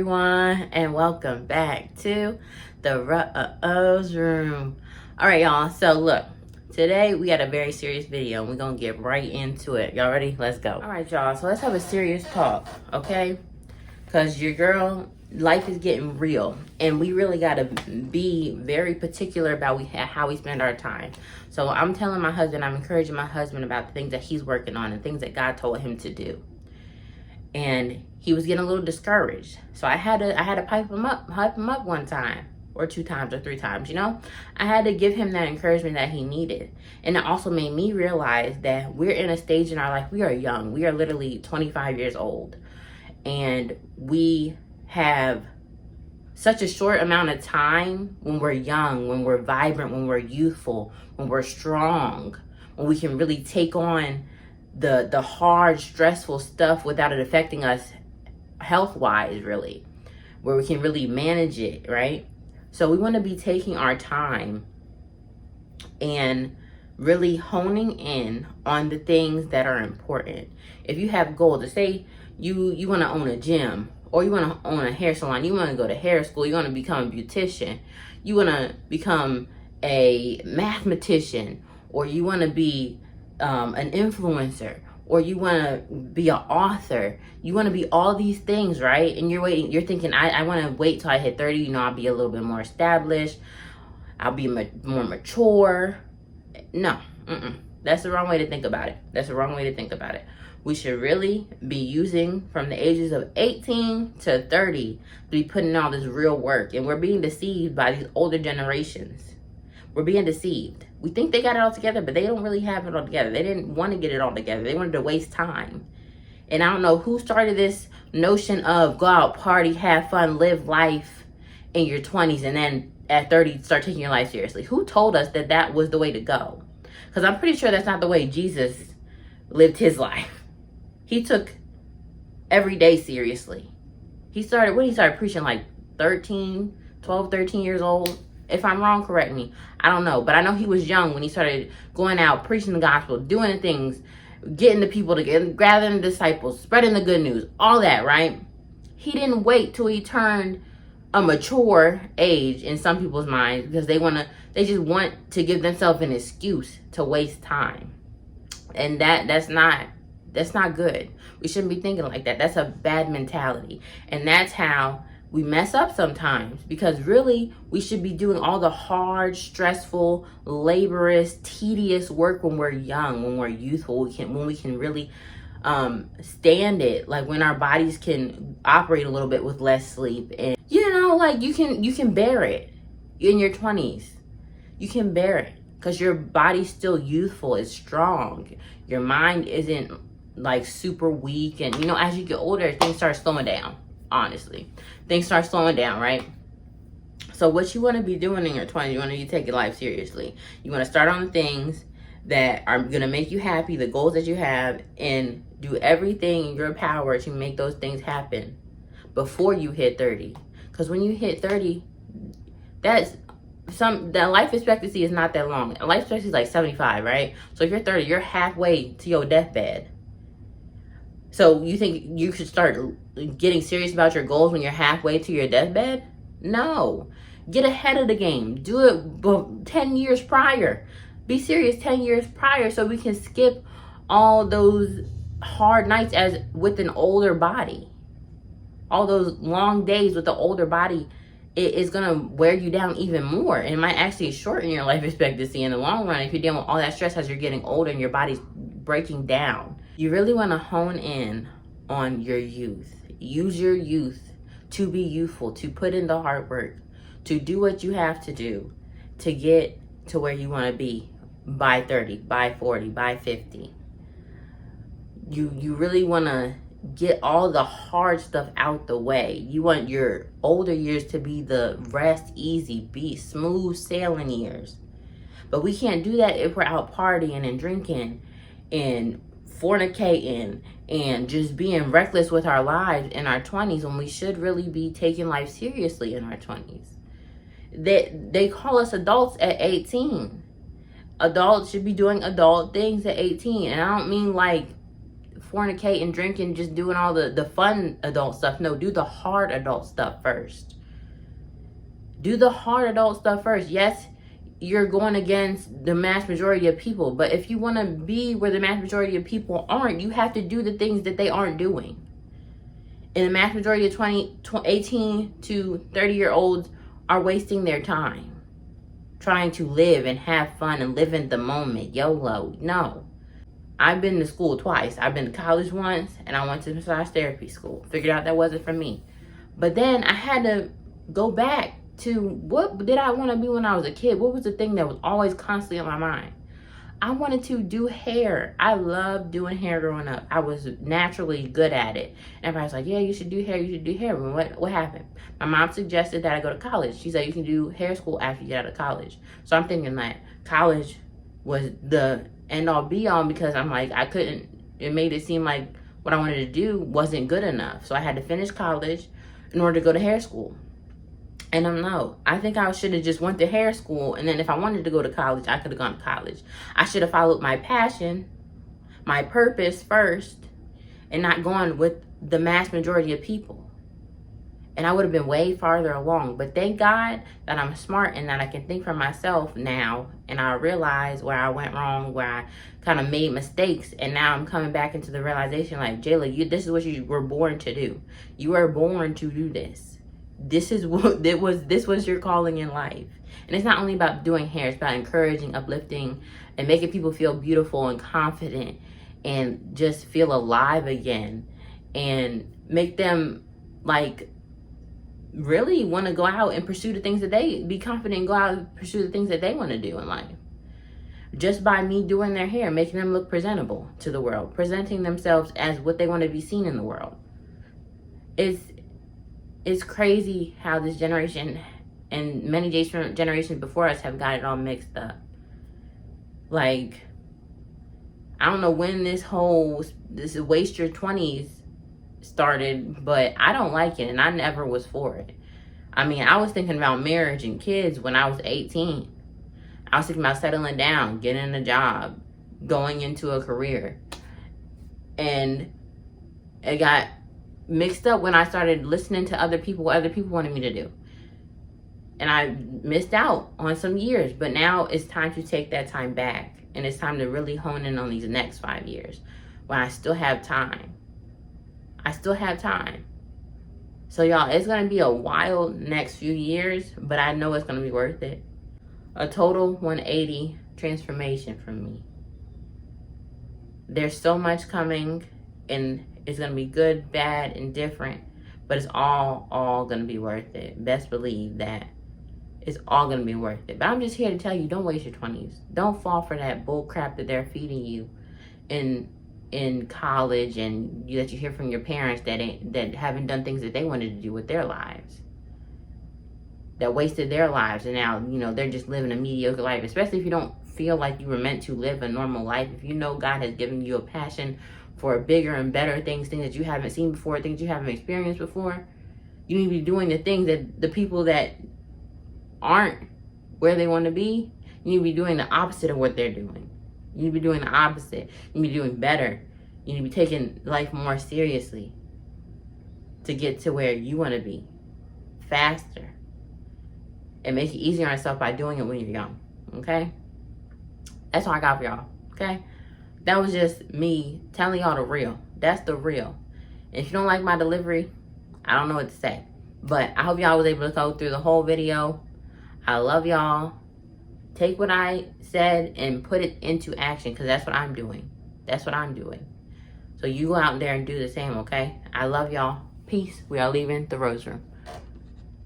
everyone, and welcome back to the O's room. All right, y'all. So look, today we got a very serious video, and we're gonna get right into it. Y'all ready? Let's go. All right, y'all. So let's have a serious talk, okay? Because your girl, life is getting real, and we really gotta be very particular about how we spend our time. So I'm telling my husband, I'm encouraging my husband about the things that he's working on and things that God told him to do. And he was getting a little discouraged. So I had to hype him up one time or 2 times or 3 times, you know? I had to give him that encouragement that he needed. And it also made me realize that we're in a stage in our life, we are young. We are literally 25 years old. And we have such a short amount of time when we're young, when we're vibrant, when we're youthful, when we're strong, when we can really take on the hard, stressful stuff without it affecting us health-wise, really, where we can really manage it, right? So we want to be taking our time and really honing in on the things that are important. If you have goals, to say you want to own a gym, or you want to own a hair salon, you want to go to hair school, you want to become a beautician, you want to become a mathematician, or you want to be an influencer, or you want to be an author, you want to be all these things, right? And you're thinking, I want to wait till I hit 30, you know, I'll be a little bit more established, I'll be more mature. No, that's the wrong way to think about it. That's the wrong way to think about it. We should really be using from the ages of 18 to 30 to be putting in all this real work. And we're being deceived by these older generations. We're being deceived. We think they got it all together, but they don't really have it all together. They didn't want to get it all together. They wanted to waste time. And I don't know who started this notion of go out, party, have fun, live life in your 20s, and then at 30, start taking your life seriously. Who told us that that was the way to go? Because I'm pretty sure that's not the way Jesus lived his life. He took every day seriously. He started preaching like 12, 13 years old. If I'm wrong, correct me. I don't know. But I know he was young when he started going out, preaching the gospel, doing the things, getting the people together, gathering the disciples, spreading the good news, all that, right? He didn't wait till he turned a mature age in some people's minds, because they just want to give themselves an excuse to waste time. And that's not good. We shouldn't be thinking like that. That's a bad mentality. And that's how we mess up sometimes, because really we should be doing all the hard, stressful, laborious, tedious work when we're young, when we're youthful, when we can really stand it, like when our bodies can operate a little bit with less sleep, and you know, like you can bear it in your 20s. You can bear it because your body's still youthful, it's strong. Your mind isn't like super weak, and you know, as you get older, things start slowing down. Honestly, things start slowing down, right? So what you want to be doing in your 20s, you want to be taking life seriously. You want to start on the things that are going to make you happy, the goals that you have, and do everything in your power to make those things happen before you hit 30. Because when you hit 30, that life expectancy is not that long. Life expectancy is like 75, right? So if you're 30, you're halfway to your deathbed. So you think you should start getting serious about your goals when you're halfway to your deathbed? No. Get ahead of the game. Do it 10 years prior. Be serious 10 years prior, so we can skip all those hard nights as with an older body. All those long days with the older body, it is going to wear you down even more. And it might actually shorten your life expectancy in the long run if you're dealing with all that stress as you're getting older and your body's breaking down. You really want to hone in on your youth. Use your youth to be youthful, to put in the hard work, to do what you have to do to get to where you want to be by 30, by 40, by 50. You really want to get all the hard stuff out the way. You want your older years to be the rest easy, be smooth sailing years. But we can't do that if we're out partying and drinking and fornicating and just being reckless with our lives in our 20s, when we should really be taking life seriously in our 20s. They call us adults at 18. Adults should be doing adult things at 18. And I don't mean like fornicating, drinking, just doing all the fun adult stuff. No, do the hard adult stuff first. Do the hard adult stuff first. Yes, you're going against the mass majority of people, but if you want to be where the mass majority of people aren't, you have to do the things that they aren't doing. And the mass majority of 18 to 30-year-olds are wasting their time trying to live and have fun and live in the moment. YOLO. No. I've been to school twice. I've been to college once, and I went to massage therapy school. Figured out that wasn't for me. But then I had to go back to what did I want to be when I was a kid? What was the thing that was always constantly on my mind? I wanted to do hair. I loved doing hair growing up. I was naturally good at it. And everybody's like, yeah, you should do hair. You should do hair. But what happened? My mom suggested that I go to college. She said you can do hair school after you get out of college. So I'm thinking that college was the end all be all, because I'm like, it made it seem like what I wanted to do wasn't good enough. So I had to finish college in order to go to hair school. And no, I think I should have just went to hair school, and then if I wanted to go to college, I could have gone to college. I should have followed my passion, my purpose first, and not gone with the mass majority of people. And I would have been way farther along. But thank God that I'm smart and that I can think for myself now, and I realize where I went wrong, where I kind of made mistakes, and now I'm coming back into the realization like, Jayla, this is what you were born to do. You were born to do this. This was your calling in life. And it's not only about doing hair, it's about encouraging, uplifting, and making people feel beautiful and confident and just feel alive again, and make them like really want to go out and pursue the things that be confident and go out and pursue the things that they want to do in life. Just by me doing their hair, making them look presentable to the world, presenting themselves as what they want to be seen in the world. It's crazy how this generation and many generations before us have got it all mixed up. Like, I don't know when this waste your 20s started, but I don't like it, and I never was for it. I mean, I was thinking about marriage and kids when I was 18. I was thinking about settling down, getting a job, going into a career. And it got mixed up when I started listening to other people, what other people wanted me to do. And I missed out on some years, but now it's time to take that time back. And it's time to really hone in on these next 5 years when I still have time. I still have time. So y'all, it's going to be a wild next few years, but I know it's going to be worth it. A total 180 transformation for me. There's so much coming, and it's going to be good, bad, and different, but it's all going to be worth it. Best believe that. It's all going to be worth it. But I'm just here to tell you, don't waste your 20s. Don't fall for that bull crap that they're feeding you in college, and that you hear from your parents that haven't done things that they wanted to do with their lives. That wasted their lives, and now, they're just living a mediocre life, especially if you don't feel like you were meant to live a normal life. If you know God has given you a passion for bigger and better things that you haven't seen before, things you haven't experienced before, you need to be doing the things that the people that aren't where they want to be, you need to be doing the opposite of what they're doing. You need to be doing the opposite. You need to be doing better. You need to be taking life more seriously to get to where you want to be faster, and make it easier on yourself by doing it when you're young. Okay? That's all I got for y'all. Okay? That was just me telling y'all the real. That's the real. And if you don't like my delivery, I don't know what to say. But I hope y'all was able to go through the whole video. I love y'all. Take what I said and put it into action, because that's what I'm doing. That's what I'm doing. So you go out there and do the same, okay? I love y'all. Peace. We are leaving the Rose Room.